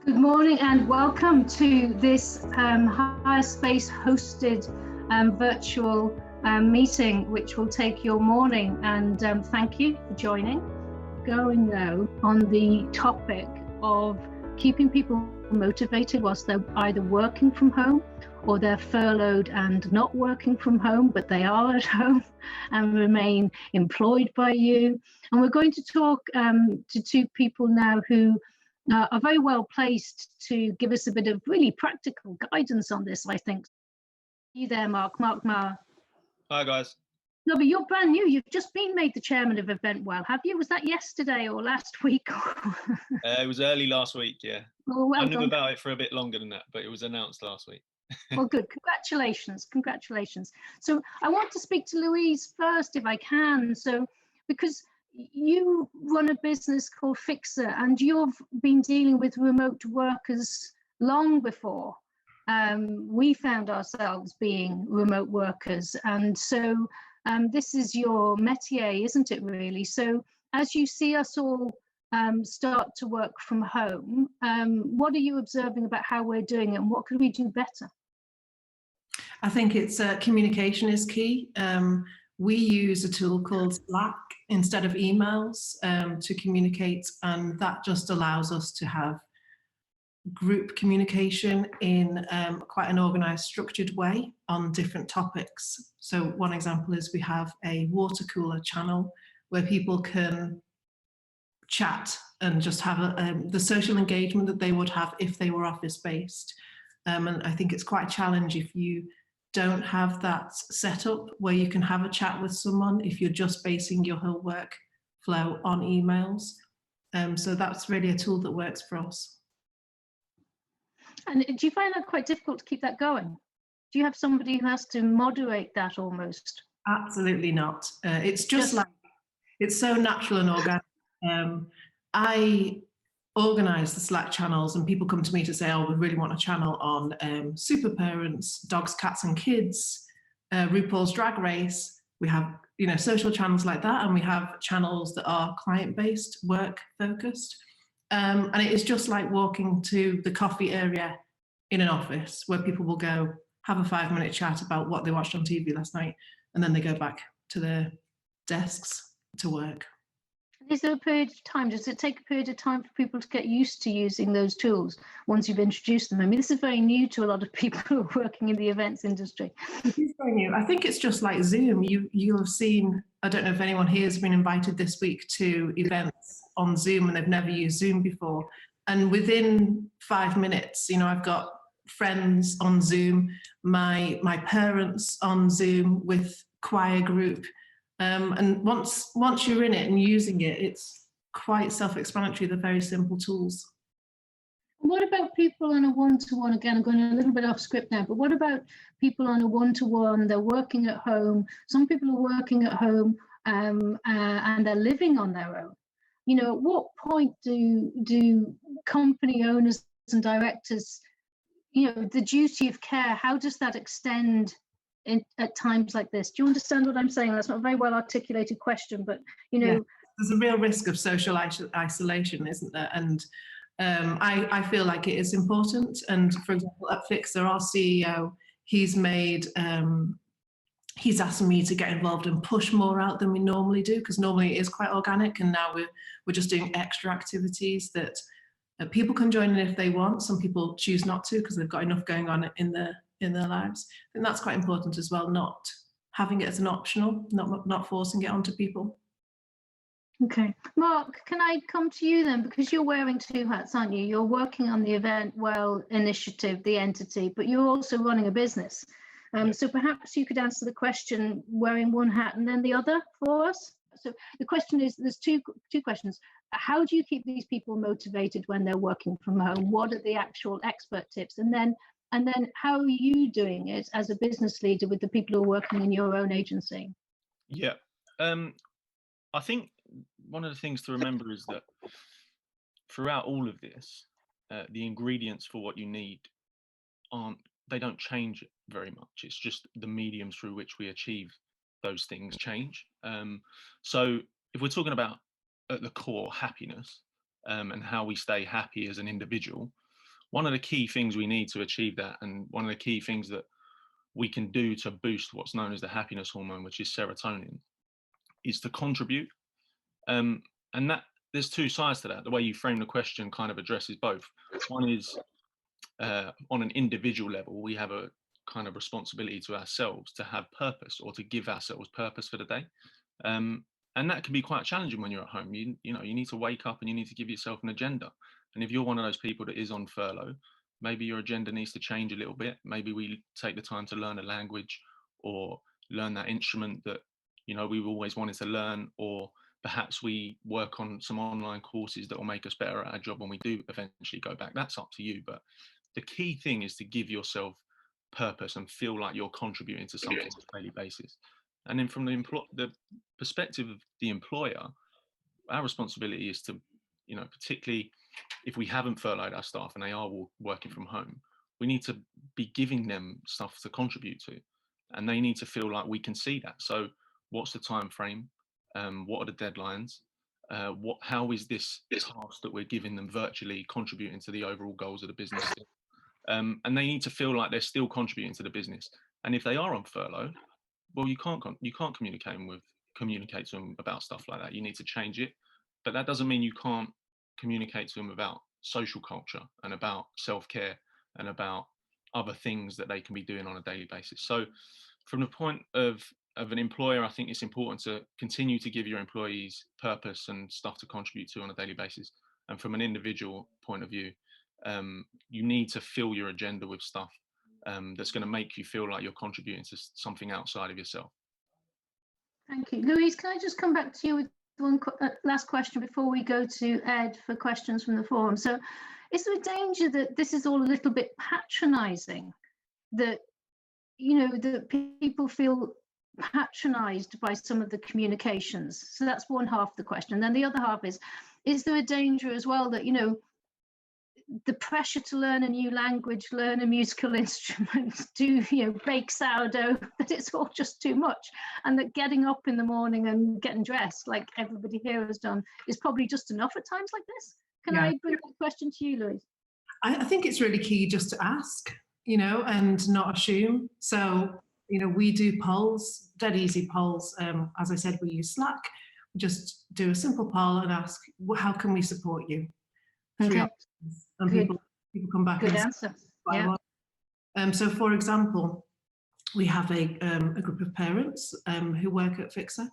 Good morning and welcome to this Higher Space hosted virtual meeting, which will take your morning. And thank you for joining. Going now on the topic of keeping people motivated whilst they're either working from home or they're furloughed and not working from home, but they are at home and remain employed by you. And we're going to talk to two people now who are very well placed to give us a bit of really practical guidance on this, I think. You there, Mark Maher. Hi, guys. No, but you're brand new. You've just been made the chairman of Eventwell, have you? Was that yesterday or last week? It was early last week, yeah. Oh, well I knew done. about it for a bit longer than that, but it was announced last week. Well, good. Congratulations. Congratulations. So I want to speak to Louise first, if I can. So, because you run a business called Fixer and you've been dealing with remote workers long before we found ourselves being remote workers. And so this is your métier, isn't it, really? So as you see us all start to work from home, what are you observing about how we're doing it and what could we do better? I think it's communication is key. We use a tool called Slack instead of emails to communicate, and that just allows us to have group communication in quite an organized, structured way on different topics. So one example is we have a water cooler channel where people can chat and just have the social engagement that they would have if they were office-based. And I think it's quite a challenge if you don't have that set up where you can have a chat with someone if you're just basing your whole workflow on emails. So that's really a tool that works for us. And do you find that quite difficult to keep that going? Do you have somebody who has to moderate that almost? Absolutely not. It's just like, it's so natural and organic. I organise the Slack channels and people come to me to say, oh, we really want a channel on super parents, dogs, cats and kids, RuPaul's Drag Race. We have, social channels like that, and we have channels that are client-based, work-focused. And it is just like walking to the coffee area in an office where people will go have a 5-minute chat about what they watched on TV last night, and then they go back to their desks to work. Is there a period of time? Does it take a period of time for people to get used to using those tools once you've introduced them? I mean, this is very new to a lot of people who are working in the events industry. It is very new. I think it's just like Zoom. You'll have seen, I don't know if anyone here has been invited this week to events on Zoom and they've never used Zoom before. And within 5 minutes, I've got friends on Zoom, my parents on Zoom with choir group. And once you're in it and using it, it's quite self-explanatory. They're very simple tools. What about people on a one-to-one? Again, I'm going a little bit off script now, but what about people on a one-to-one? They're working at home. Some people are working at home and they're living on their own. At what point do company owners and directors, the duty of care, how does that extend at times like this? Do you understand what I'm saying? That's not a very well articulated question, but Yeah. There's a real risk of social isolation, isn't there? And I feel like it is important. And for example, at Fixer, our CEO, he's asked me to get involved and push more out than we normally do, because normally it is quite organic, and now we're just doing extra activities that people can join in if they want. Some people choose not to because they've got enough going on in their lives. And that's quite important as well, not having it as an optional, not forcing it onto people. Okay. Mark, can I come to you then? Because you're wearing two hats, aren't you? You're working on the Eventwell initiative, the entity, but you're also running a business. So perhaps you could answer the question wearing one hat and then the other for us. So the question is, there's two questions. How do you keep these people motivated when they're working from home? What are the actual expert tips? And then how are you doing it as a business leader with the people who are working in your own agency? Yeah. I think one of the things to remember is that throughout all of this, the ingredients for what you need they don't change very much. It's just the mediums through which we achieve those things change. So if we're talking about at the core happiness and how we stay happy as an individual, one of the key things we need to achieve that, and one of the key things that we can do to boost what's known as the happiness hormone, which is serotonin, is to contribute. And that there's two sides to that. The way you frame the question kind of addresses both. One is on an individual level, we have a kind of responsibility to ourselves to have purpose, or to give ourselves purpose for the day. And that can be quite challenging when you're at home. You know, you need to wake up and you need to give yourself an agenda. And if you're one of those people that is on furlough, maybe your agenda needs to change a little bit. Maybe we take the time to learn a language, or learn that instrument that, you know, we've always wanted to learn, or perhaps we work on some online courses that will make us better at our job when we do eventually go back. That's up to you. But the key thing is to give yourself purpose and feel like you're contributing to something on a daily basis. And then from the perspective of the employer, our responsibility is to, you know, particularly if we haven't furloughed our staff and they are working from home, we need to be giving them stuff to contribute to, and they need to feel like we can see that. So what's the time frame? What are the deadlines? How is this task that we're giving them virtually contributing to the overall goals of the business? And they need to feel like they're still contributing to the business. And if they are on furlough, well, you can't communicate to them about stuff like that. You need to change it, but that doesn't mean you can't communicate to them about social culture and about self-care and about other things that they can be doing on a daily basis. So from the point of an employer, I think it's important to continue to give your employees purpose and stuff to contribute to on a daily basis. And from an individual point of view, you need to fill your agenda with stuff that's going to make you feel like you're contributing to something outside of yourself. Thank you. Louise, can I just come back to you with one last question before we go to Ed for questions from the forum? So is there a danger that this is all a little bit patronizing, that, you know, that people feel patronized by some of the communications? So that's one half of the question. And then the other half is there a danger as well that, you know, the pressure to learn a new language, learn a musical instrument, do, you know, bake sourdough, that it's all just too much, and that getting up in the morning and getting dressed like everybody here has done is probably just enough at times like this? Can I bring that question to you, Louise? I think it's really key just to ask, you know, and not assume. So, you know, we do polls, dead easy polls. As I said, we use Slack. We just do a simple poll and ask, well, how can we support you? Okay. And people come back. Good and answer. Yeah. So, for example, we have a group of parents who work at Fixer,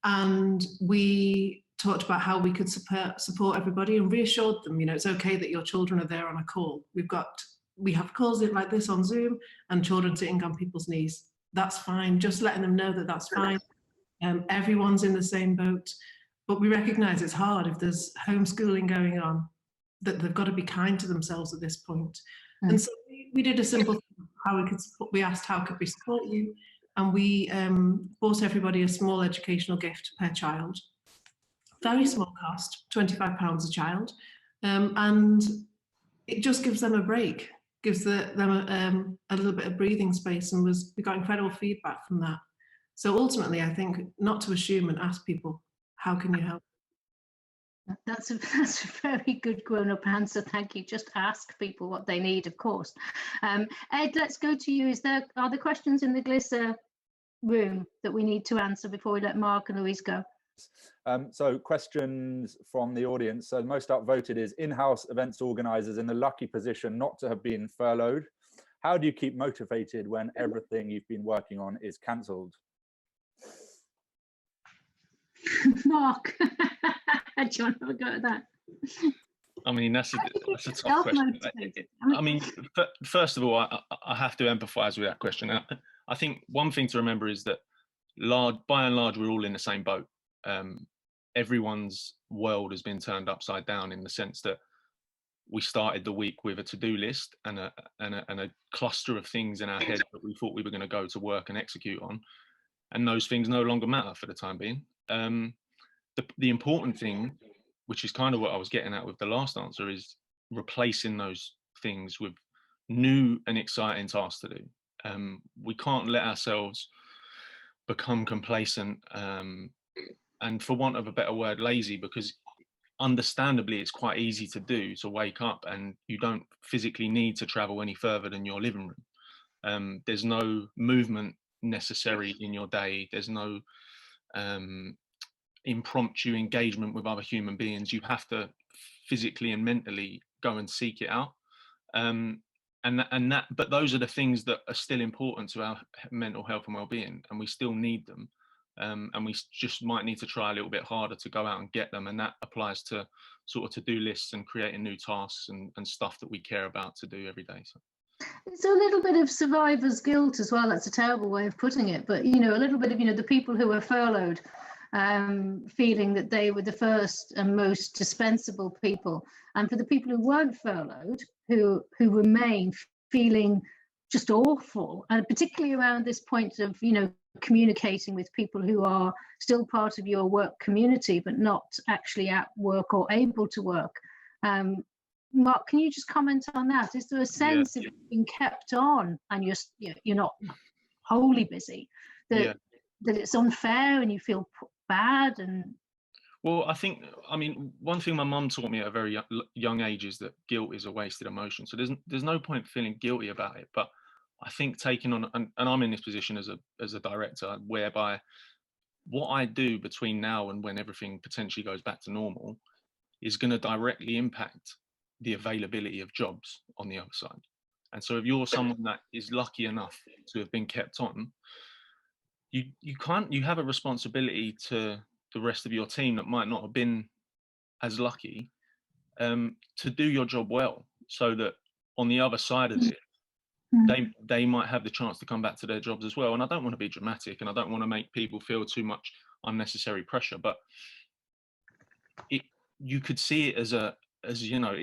and we talked about how we could support everybody and reassured them, you know, it's okay that your children are there on a call. We have calls like this on Zoom, and children sitting on people's knees. That's fine. Just letting them know that that's fine. Everyone's in the same boat, but we recognise it's hard if there's homeschooling going on, that they've got to be kind to themselves at this point. And so we did a simple thing, how we could support. We asked, how could we support you? And we bought everybody a small educational gift per child. Very small cost, £25 a child. And it just gives them a break, gives them a little bit of breathing space, and we got incredible feedback from that. So ultimately, I think not to assume and ask people, how can you help? That's a very good grown-up answer. Thank you. Just ask people what they need, of course. Ed, let's go to you. Are there questions in the Glisser room that we need to answer before we let Mark and Louise go? So questions from the audience. So most upvoted is in-house events organisers in the lucky position not to have been furloughed. How do you keep motivated when everything you've been working on is cancelled? Mark, do you want to have a go at that? I mean, that's a tough question. I mean, first of all, I have to empathise with that question. I think one thing to remember is that by and large, we're all in the same boat. Everyone's world has been turned upside down, in the sense that we started the week with a to-do list and a cluster of things in our head that we thought we were going to go to work and execute on, and those things no longer matter for the time being. The important thing, which is kind of what I was getting at with the last answer, is replacing those things with new and exciting tasks to do. We can't let ourselves become complacent and, for want of a better word, lazy, because understandably, it's quite easy to do, to wake up and you don't physically need to travel any further than your living room. There's no movement necessary in your day. There's no impromptu engagement with other human beings. You have to physically and mentally go and seek it out. But those are the things that are still important to our mental health and well-being, and we still need them. And we just might need to try a little bit harder to go out and get them. And that applies to sort of to-do lists and creating new tasks and stuff that we care about to do every day. So. It's a little bit of survivor's guilt as well. That's a terrible way of putting it. But, you know, a little bit of, you know, the people who were furloughed feeling that they were the first and most dispensable people. And for the people who weren't furloughed, who remain feeling just awful, and particularly around this point of, you know, communicating with people who are still part of your work community but not actually at work or able to work. Mark, can you just comment on that? Is there a sense of being kept on and you're not wholly busy, that it's unfair and you feel bad? And well, I mean, one thing my mum taught me at a very young age is that guilt is a wasted emotion. So there's no point feeling guilty about it. But I think taking on, and I'm in this position as a director, whereby what I do between now and when everything potentially goes back to normal is going to directly impact the availability of jobs on the other side. And so if you're someone that is lucky enough to have been kept on, you have a responsibility to the rest of your team that might not have been as lucky, to do your job well, so that on the other side of it, they might have the chance to come back to their jobs as well. And I don't want to be dramatic, and I don't want to make people feel too much unnecessary pressure, but you could see it as you know,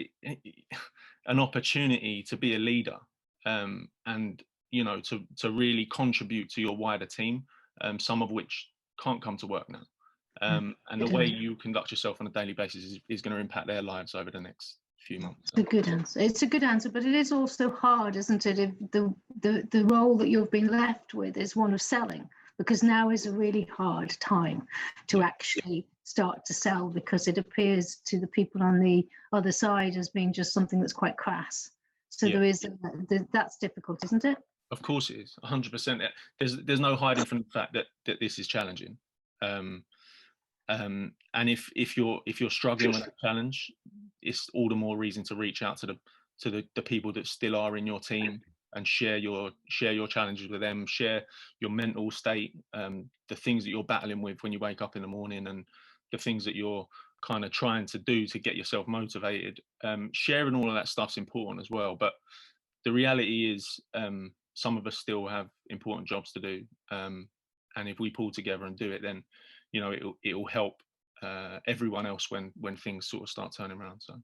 an opportunity to be a leader, and you know, to really contribute to your wider team, some of which can't come to work now. And the way you conduct yourself on a daily basis is going to impact their lives over the next few months. It's a good answer. It's a good answer, but it is also hard, isn't it? If the role that you've been left with is one of selling, because now is a really hard time to actually start to sell, because it appears to the people on the other side as being just something that's quite crass. So there is that's difficult, isn't it? Of course it is, 100%. There's no hiding from the fact that this is challenging. And if you're struggling with that challenge, it's all the more reason to reach out to the people that still are in your team and share your challenges with them, share your mental state, the things that you're battling with when you wake up in the morning, and the things that you're kind of trying to do to get yourself motivated. Sharing all of that stuff's important as well. But the reality is, some of us still have important jobs to do. And if we pull together and do it, then, you know, it'll help everyone else when things sort of start turning around. So.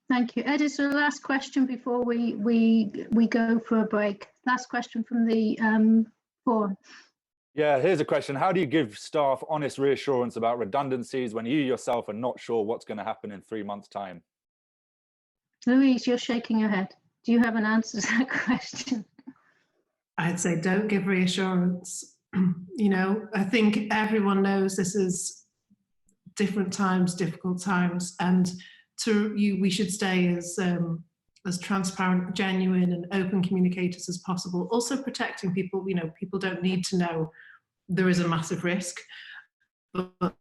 Thank you. Ed, is there a last question before we go for a break? Last question from the forum. Yeah, here's a question. How do you give staff honest reassurance about redundancies when you yourself are not sure what's going to happen in 3 months' time? Louise, you're shaking your head. Do you have an answer to that question? I'd say don't give reassurance. You know, I think everyone knows this is different times, difficult times, and we should stay as transparent, genuine, and open communicators as possible. Also protecting people. You know, people don't need to know there is a massive risk, but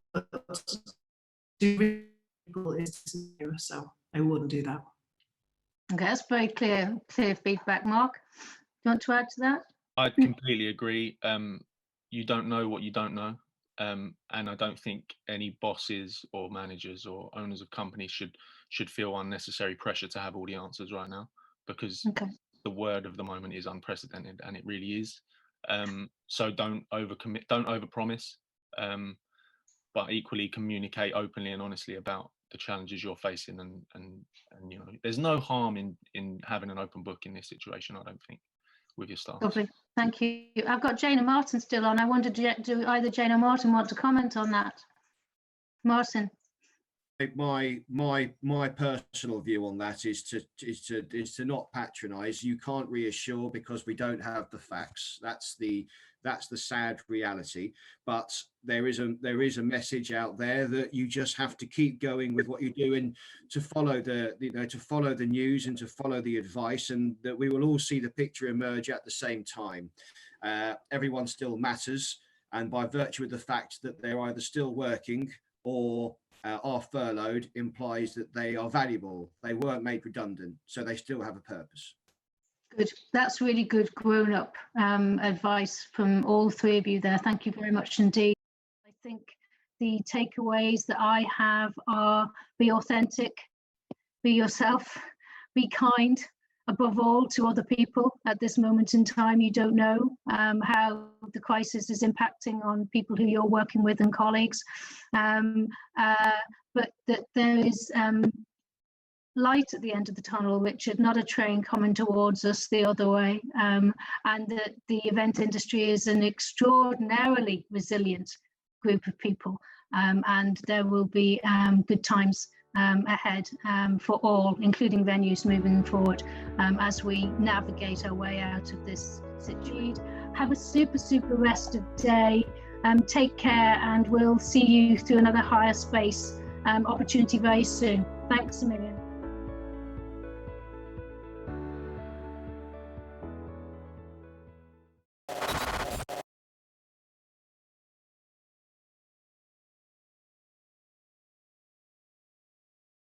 people is zero, so I wouldn't do that. Okay, that's very clear feedback. Mark, do you want to add to that? I completely agree. You don't know what you don't know. And I don't think any bosses or managers or owners of companies should feel unnecessary pressure to have all the answers right now, because the word of the moment is unprecedented, and it really is. So don't overcommit, don't overpromise, but equally communicate openly and honestly about the challenges you're facing, and you know, there's no harm in having an open book in this situation, I don't think, with your staff. Lovely. Thank you. I've got Jane and Martin still on. I wondered, do either Jane or Martin want to comment on that? Martin. My personal view on that is to not patronise. You can't reassure because we don't have the facts. That's the That's the sad reality. But there is a message out there that you just have to keep going with what you do, and to follow the news and to follow the advice, and that we will all see the picture emerge at the same time. Everyone still matters, and by virtue of the fact that they're either still working or are furloughed implies that they are valuable. They weren't made redundant, so they still have a purpose. Good. That's really good grown-up advice from all three of you there. Thank you very much indeed. I think the takeaways that I have are: be authentic, be yourself, be kind, above all to other people. At this moment in time, you don't know how the crisis is impacting on people who you're working with and colleagues, but that there is light at the end of the tunnel, Richard, not a train coming towards us the other way, and that the event industry is an extraordinarily resilient group of people, and there will be good times ahead for all, including venues, moving forward as we navigate our way out of this situation. Have a super rest of day. Take care, and we'll see you through another higher space opportunity very soon. Thanks a million.